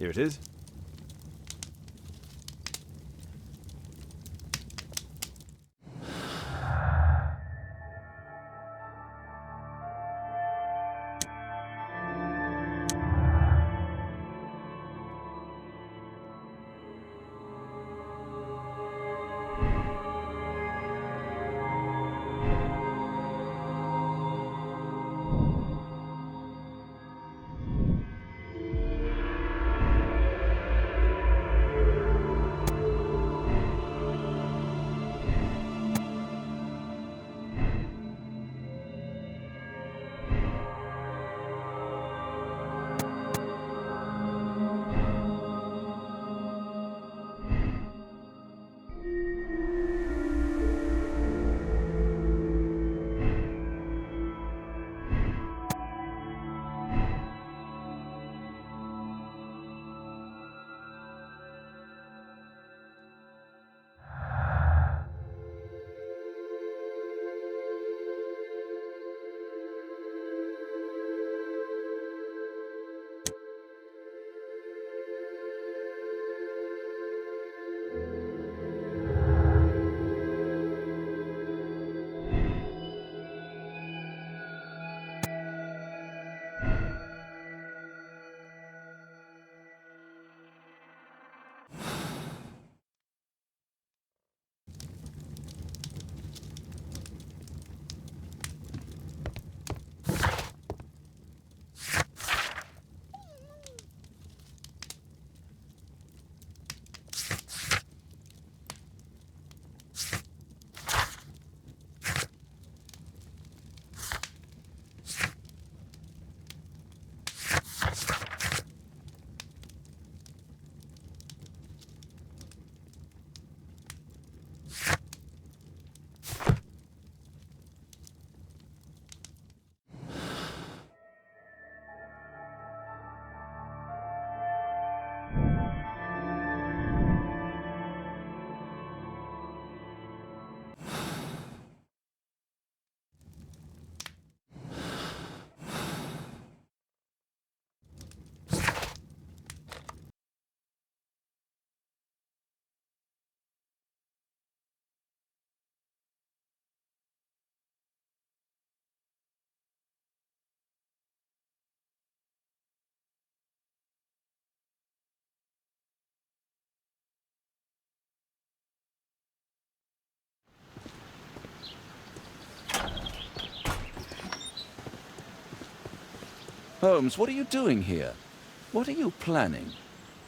Here it is. Holmes, what are you doing here? What are you planning?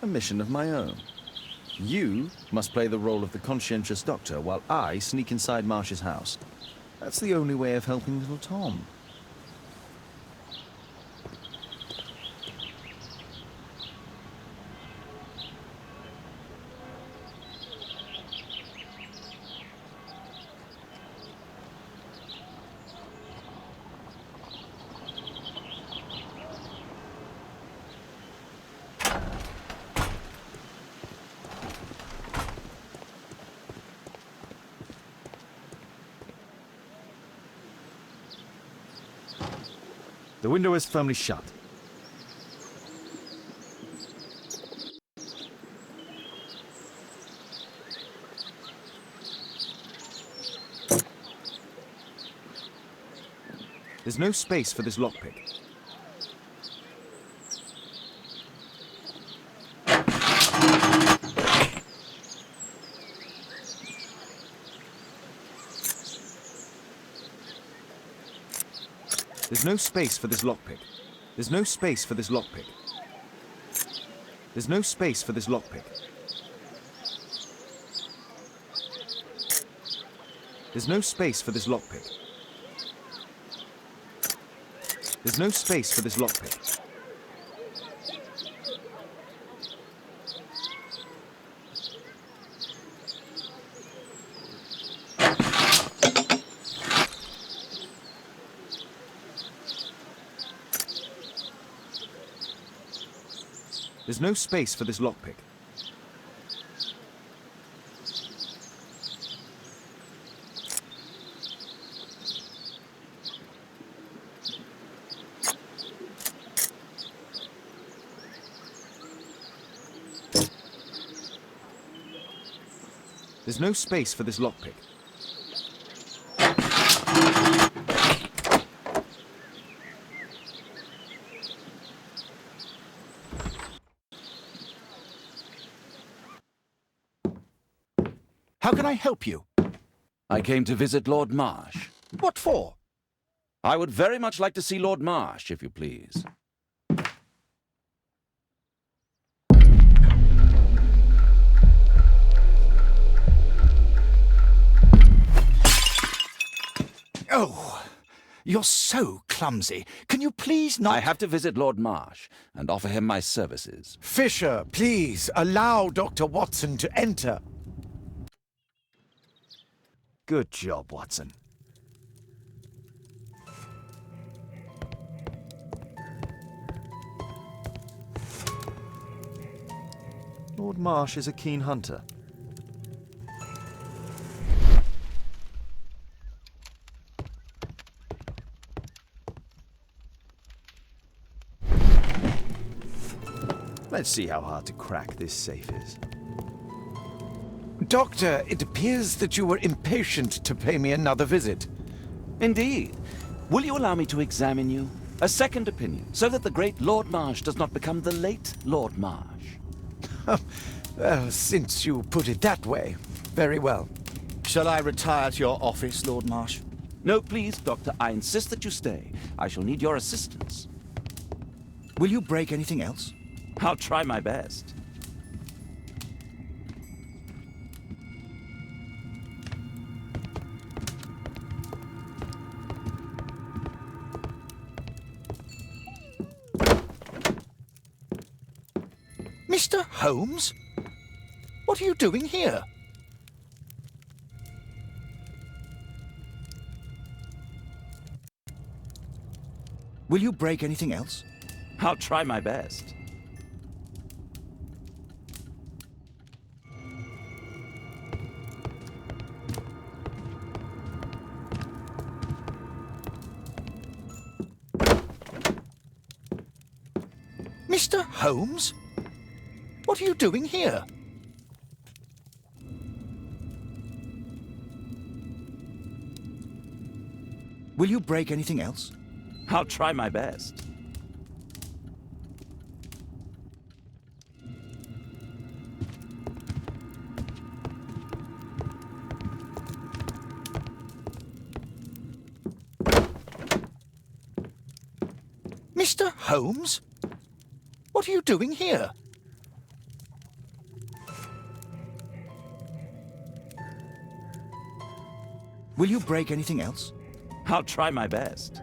A mission of my own. You must play the role of the conscientious doctor while I sneak inside Marsh's house. That's the only way of helping little Tom. The window is firmly shut. There's no space for this lockpick. There's no space for this lockpick. There's no space for this lockpick. There's no space for this lockpick. There's no space for this lockpick. There's no space for this lockpick. There's no space for this lockpick. There's no space for this lockpick. How can I help you? I came to visit Lord Marsh. What for? I would very much like to see Lord Marsh, if you please. Oh, you're so clumsy. Can you please not... I have to visit Lord Marsh and offer him my services. Fisher, please, allow Dr. Watson to enter. Good job, Watson. Lord Marsh is a keen hunter. Let's see how hard to crack this safe is. Doctor, it appears that you were impatient to pay me another visit. Indeed. Will you allow me to examine you? A second opinion, so that the great Lord Marsh does not become the late Lord Marsh. Well, since you put it that way, very well. Shall I retire to your office, Lord Marsh? No, please, Doctor. I insist that you stay. I shall need your assistance. Will you break anything else? I'll try my best. Mr. Holmes? What are you doing here? Will you break anything else? I'll try my best. Mr. Holmes? What are you doing here? Will you break anything else? I'll try my best. Mr. Holmes? What are you doing here? Will you break anything else? I'll try my best.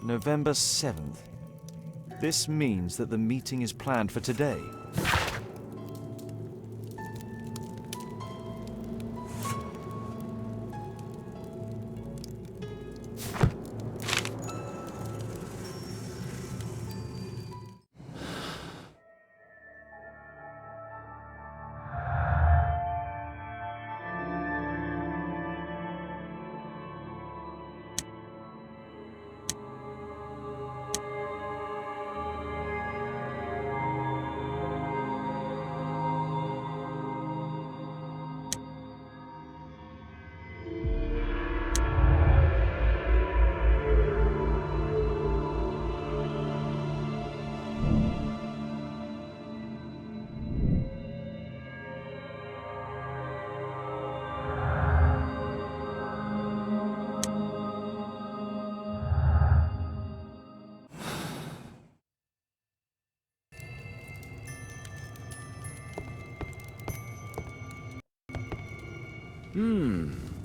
November 7th. This means that the meeting is planned for today.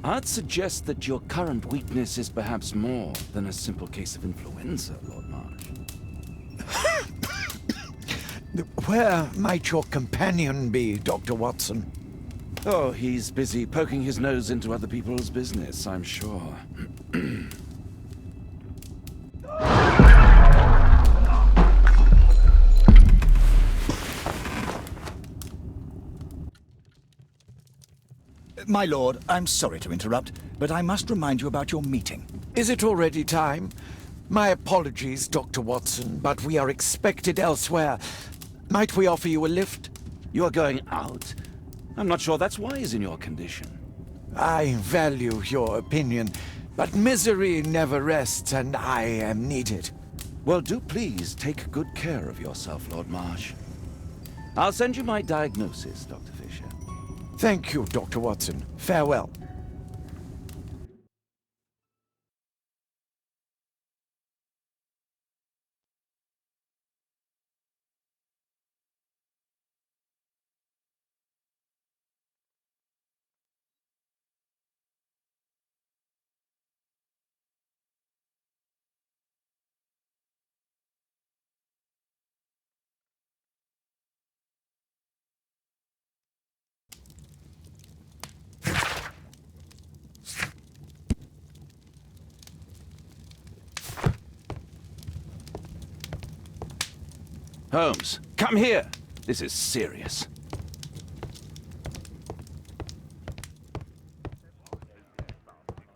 I'd suggest that your current weakness is perhaps more than a simple case of influenza, Lord Marsh. Where might your companion be, Dr. Watson? Oh, he's busy poking his nose into other people's business, I'm sure. My lord, I'm sorry to interrupt, but I must remind you about your meeting. Is it already time? My apologies, Dr. Watson, but we are expected elsewhere. Might we offer you a lift? You are going out? I'm not sure that's wise in your condition. I value your opinion, but misery never rests, and I am needed. Well, do please take good care of yourself, Lord Marsh. I'll send you my diagnosis, Dr. Fisher. Thank you, Dr. Watson. Farewell. Holmes, come here. This is serious.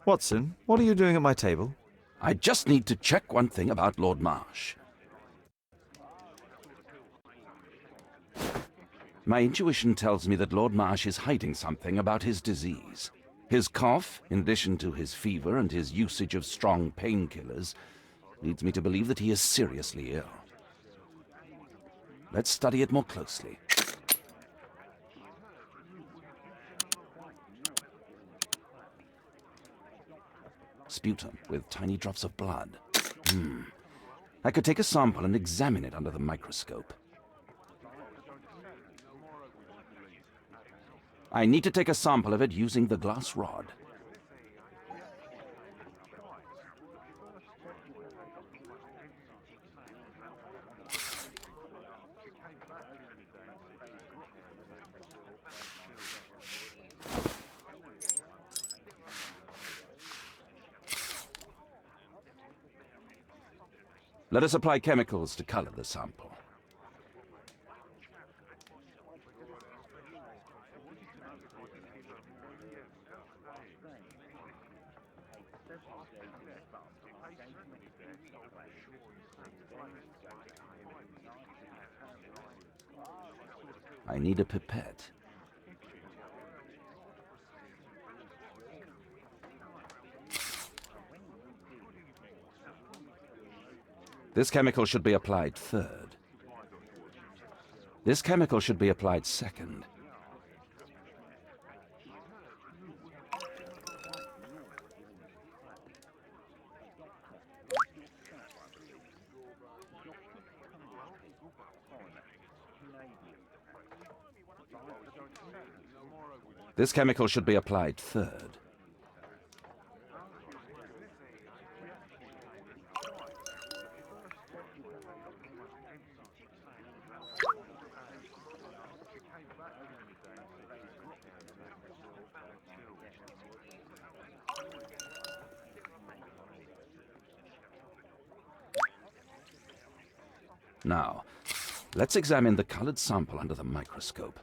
Watson, what are you doing at my table? I just need to check one thing about Lord Marsh. My intuition tells me that Lord Marsh is hiding something about his disease. His cough, in addition to his fever and his usage of strong painkillers, leads me to believe that he is seriously ill. Let's study it more closely. Sputum with tiny drops of blood. I could take a sample and examine it under the microscope. I need to take a sample of it using the glass rod. Let us apply chemicals to color the sample. I need a pipette. This chemical should be applied third. This chemical should be applied second. This chemical should be applied third. Now, let's examine the colored sample under the microscope.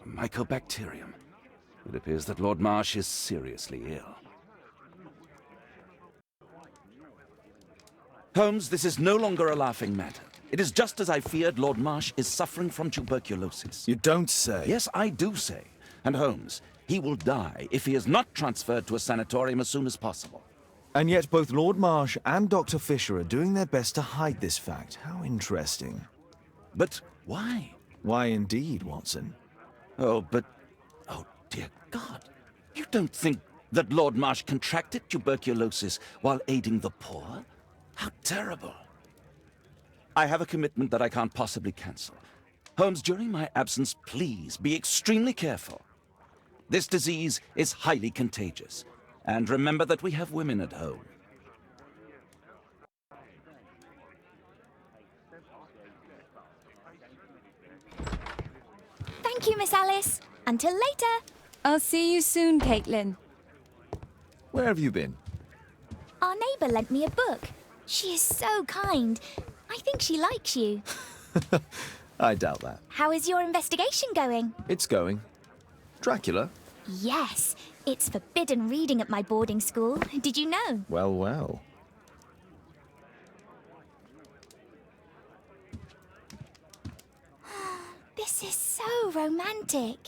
Mycobacterium. It appears that Lord Marsh is seriously ill. Holmes, this is no longer a laughing matter. It is just as I feared. Lord Marsh is suffering from tuberculosis. You don't say. Yes, I do say. And Holmes, he will die if he is not transferred to a sanatorium as soon as possible. And yet both Lord Marsh and Dr. Fisher are doing their best to hide this fact. How interesting. But why? Why indeed, Watson? Oh, dear God. You don't think that Lord Marsh contracted tuberculosis while aiding the poor? How terrible. I have a commitment that I can't possibly cancel. Holmes, during my absence, please be extremely careful. This disease is highly contagious. And remember that we have women at home. Thank you, Miss Alice. Until later. I'll see you soon, Caitlin. Where have you been? Our neighbour lent me a book. She is so kind. I think she likes you. I doubt that. How is your investigation going? It's going. Dracula? Yes, it's forbidden reading at my boarding school. Did you know? Well, well. This is so romantic.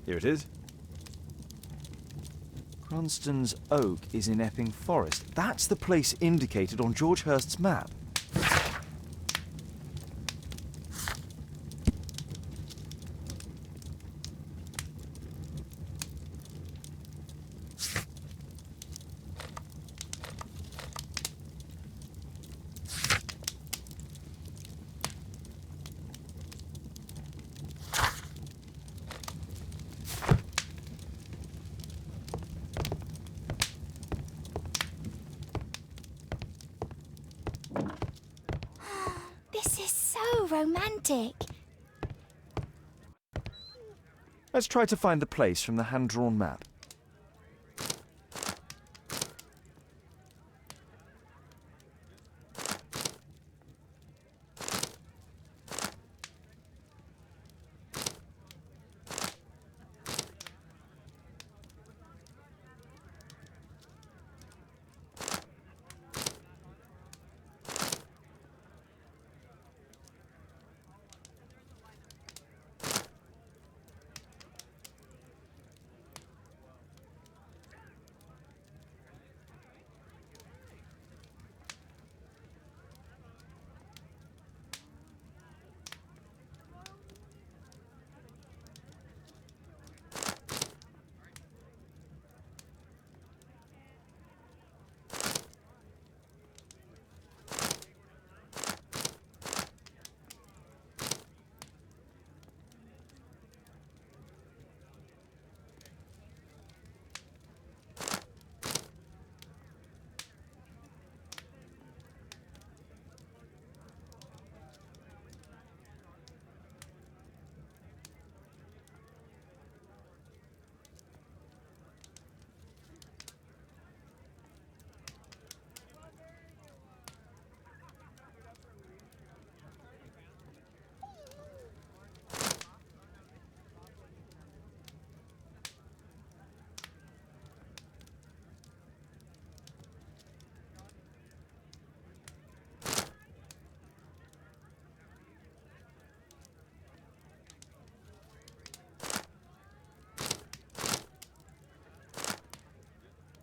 Here it is. Cranston's Oak is in Epping Forest. That's the place indicated on George Hurst's map. This is so romantic. Let's try to find the place from the hand-drawn map.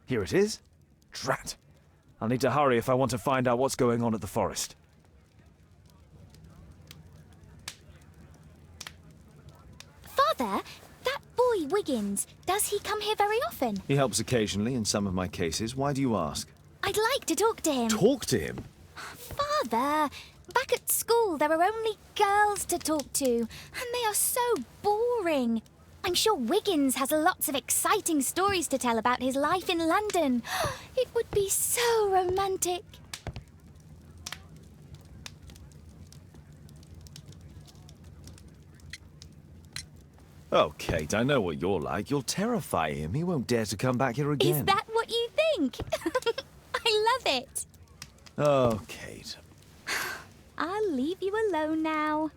Here it is. Drat. I'll need to hurry if I want to find out what's going on at the forest. Father, that boy Wiggins, does he come here very often? He helps occasionally in some of my cases. Why do you ask? I'd like to talk to him. Talk to him? Father, back at school there are only girls to talk to, and they are so boring. I'm sure Wiggins has lots of exciting stories to tell about his life in London. It would be so romantic. Oh, Kate, I know what you're like. You'll terrify him. He won't dare to come back here again. Is that what you think? I love it. Oh, Kate. I'll leave you alone now.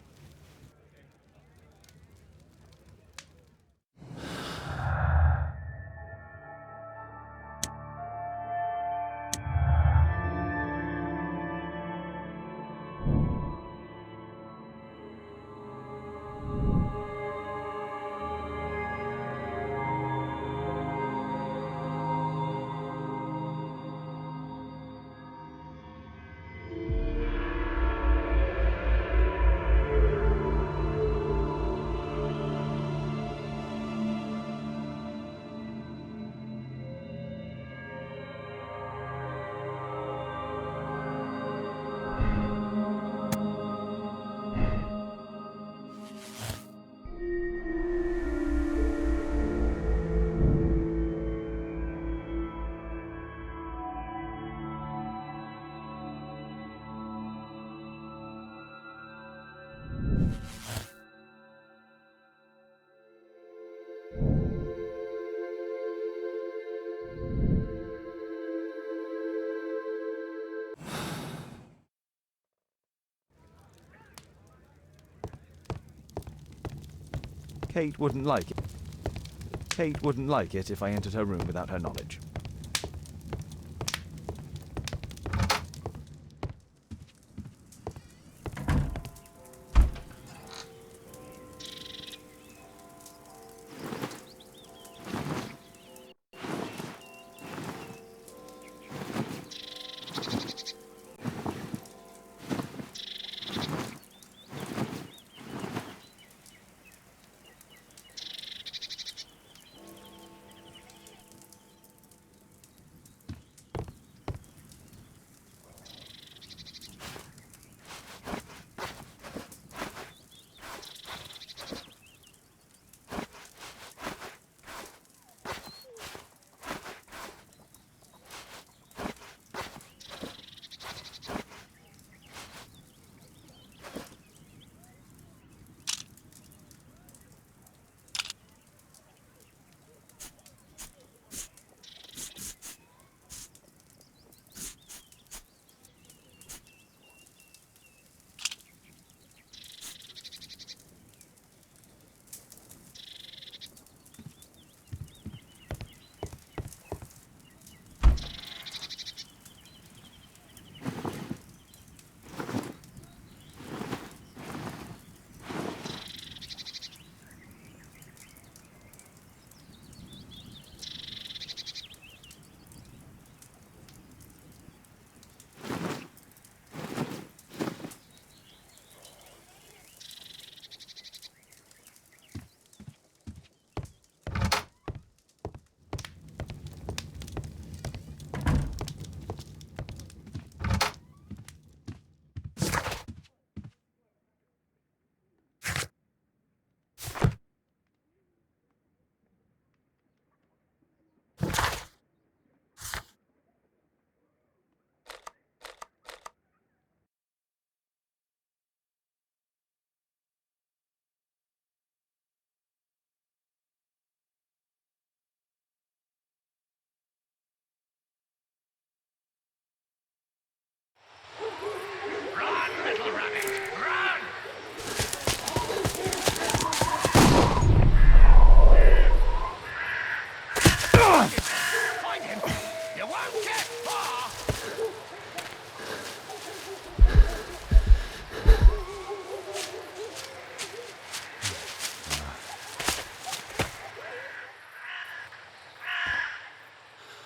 Kate wouldn't like it. Kate wouldn't like it if I entered her room without her knowledge.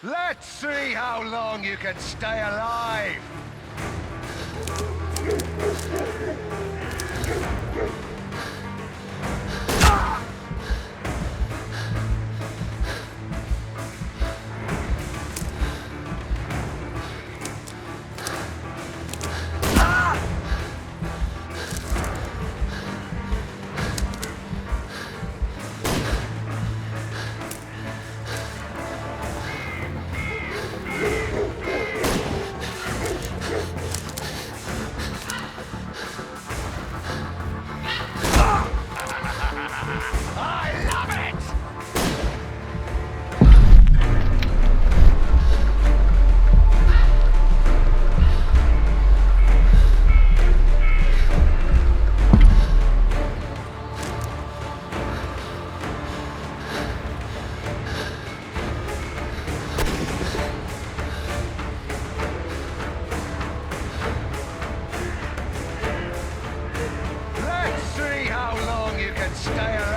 Let's see how long you can stay alive! Stay alive!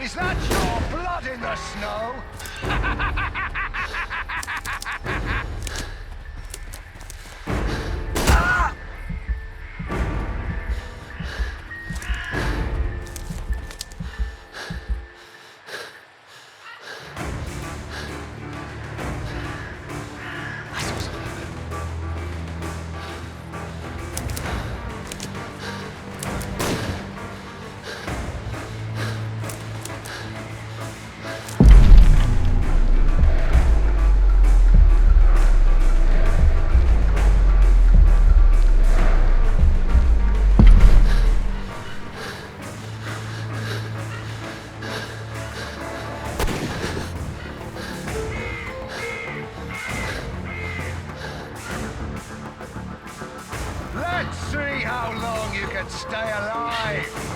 Is that your blood in the snow? Let's see how long you can stay alive!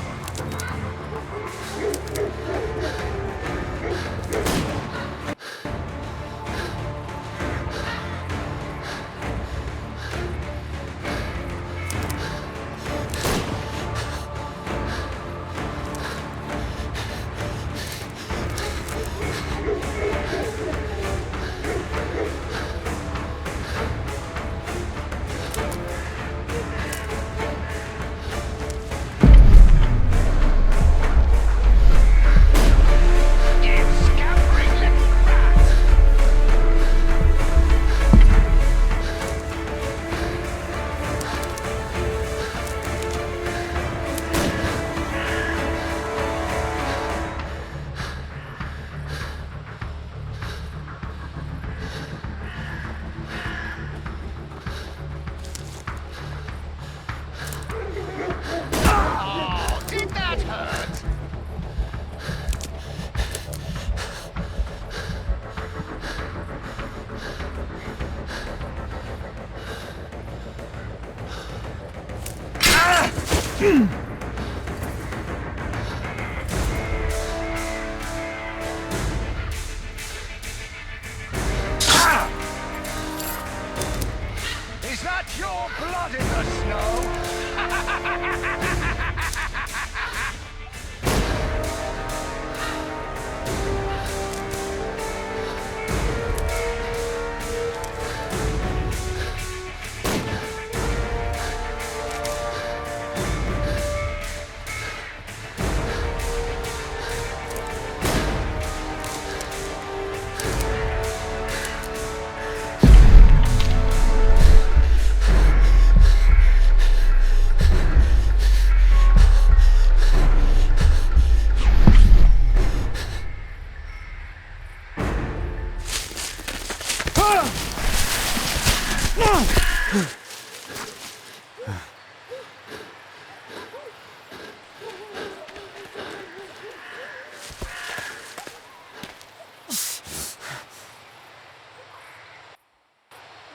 that your blood in the snow?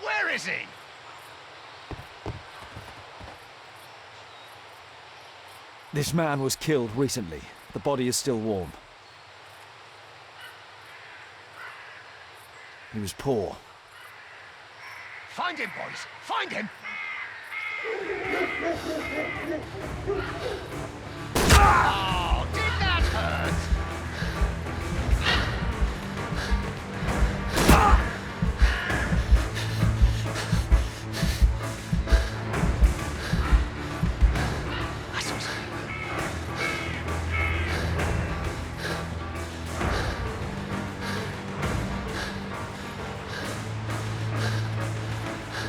Where is he? This man was killed recently. The body is still warm. He was poor. Find him, boys! Find him! Oh, did that hurt?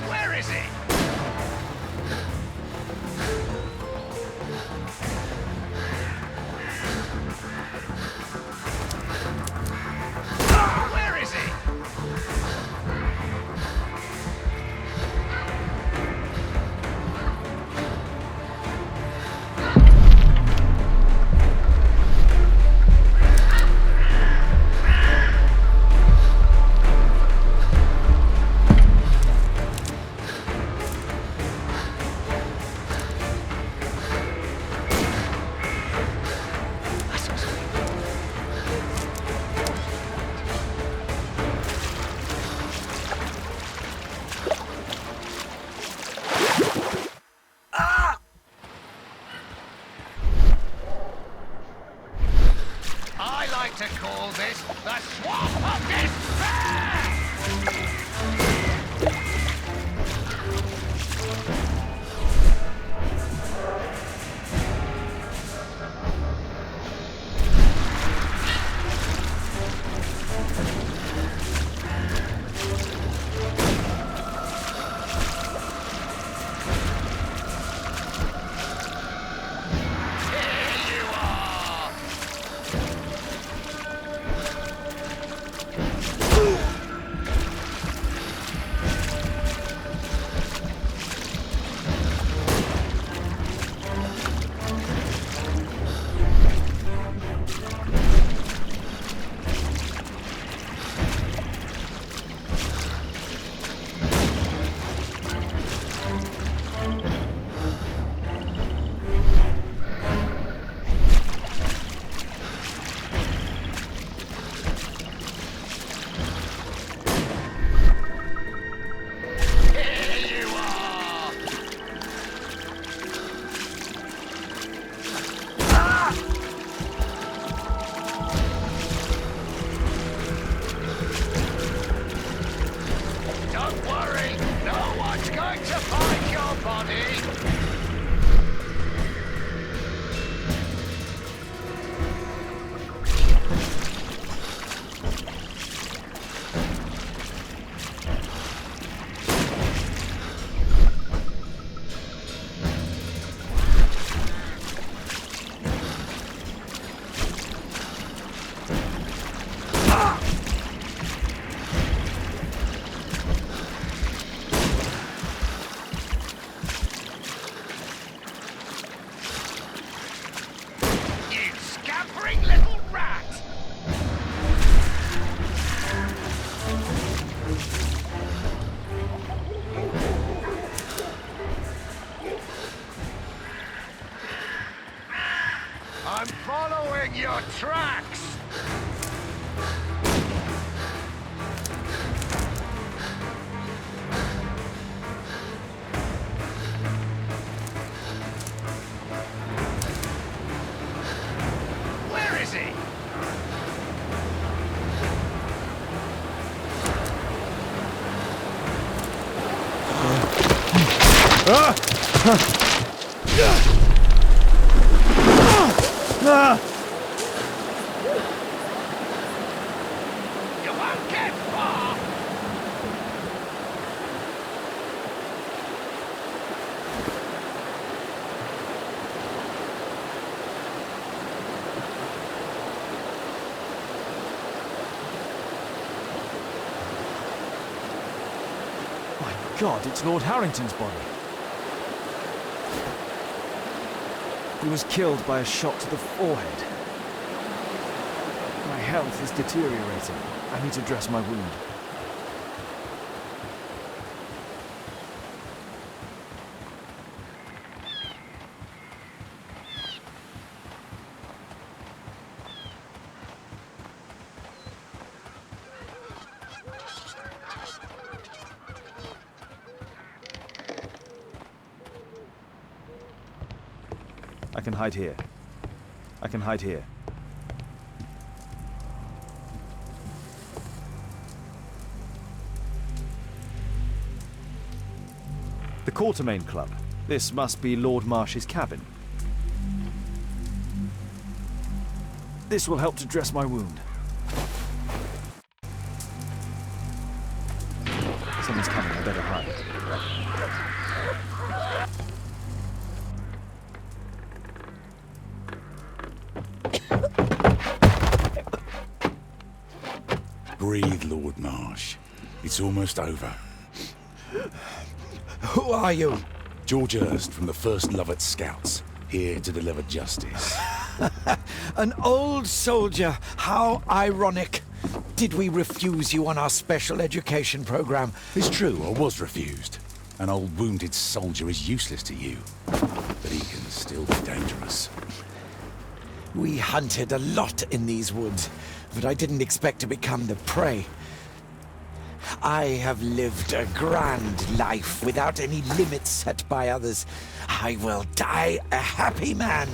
Where is he? Where is he? I like to call this the Swamp of Despair! Here you are! Here you are! Don't worry, no one's going to find your body! You scampering little rat! I'm following your tracks! You won't get far! My God, it's Lord Harrington's body. He was killed by a shot to the forehead. My health is deteriorating. I need to dress my wound. I can hide here. I can hide here. The Quartermain Club. This must be Lord Marsh's cabin. This will help to dress my wound. Someone's coming, I better hide. Breathe, Lord Marsh. It's almost over. Who are you? George Hurst from the 1st Lovett Scouts, here to deliver justice. An old soldier. How ironic. Did we refuse you on our special education program? It's true, I was refused. An old wounded soldier is useless to you, but he can still be dangerous. We hunted a lot in these woods, but I didn't expect to become the prey. I have lived a grand life without any limits set by others. I will die a happy man,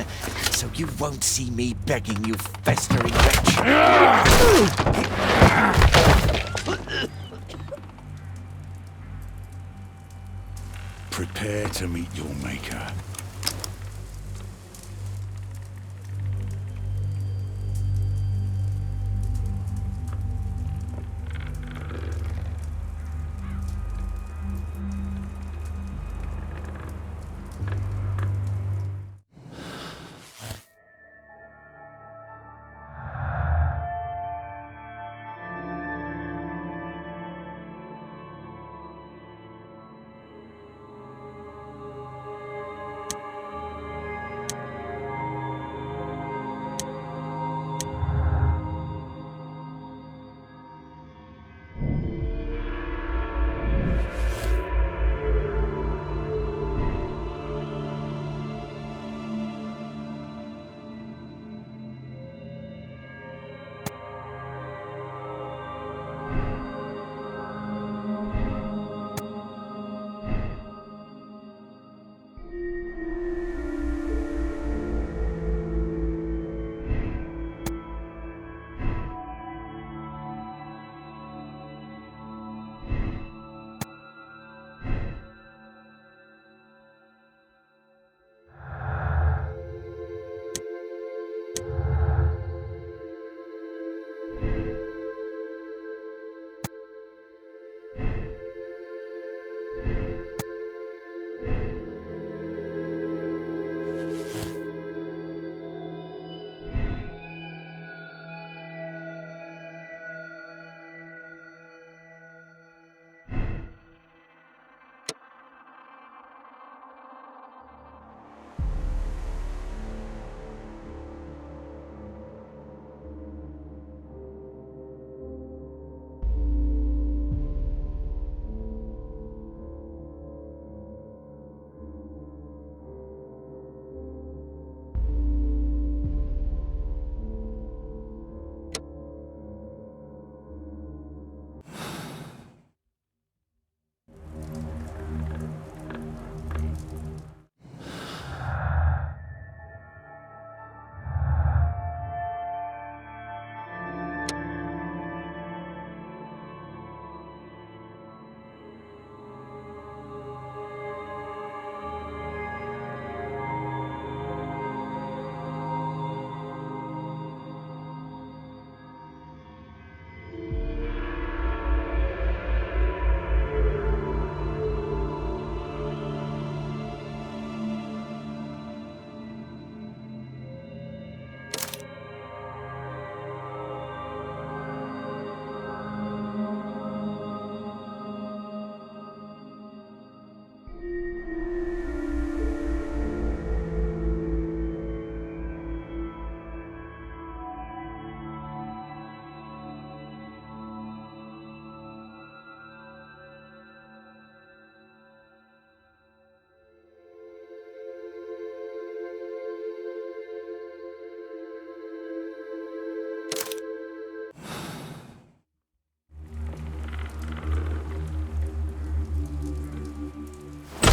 so you won't see me begging, you festering wretch. Prepare to meet your maker.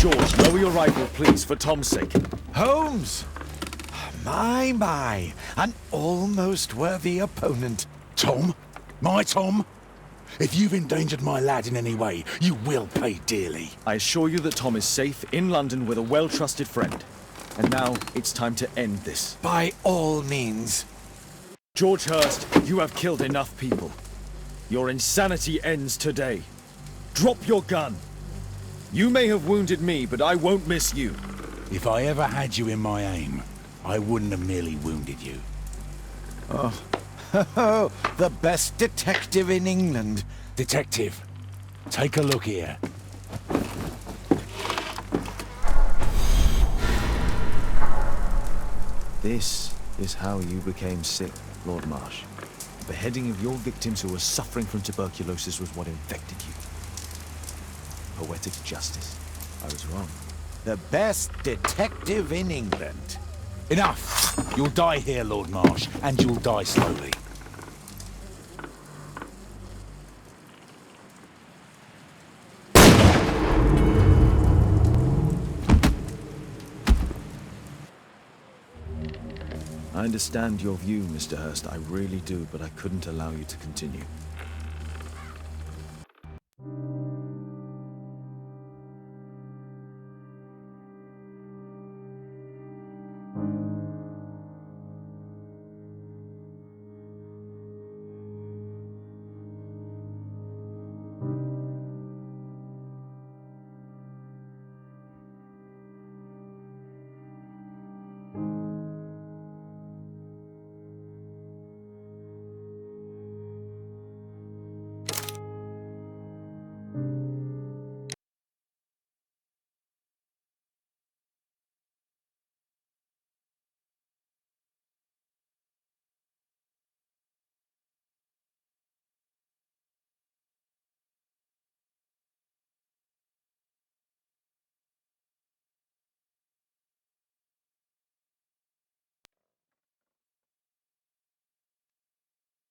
George, lower your rifle, please, for Tom's sake. Holmes! My, an almost worthy opponent. Tom? My Tom? If you've endangered my lad in any way, you will pay dearly. I assure you that Tom is safe in London with a well-trusted friend. And now it's time to end this. By all means. George Hurst, you have killed enough people. Your insanity ends today. Drop your gun. You may have wounded me, but I won't miss you. If I ever had you in my aim, I wouldn't have merely wounded you. Oh, the best detective in England. Detective, take a look here. This is how you became sick, Lord Marsh. The beheading of your victims who were suffering from tuberculosis was what infected you. Poetic justice. I was wrong. The best detective in England. Enough! You'll die here, Lord Marsh, and you'll die slowly. I understand your view, Mr. Hurst. I really do, but I couldn't allow you to continue.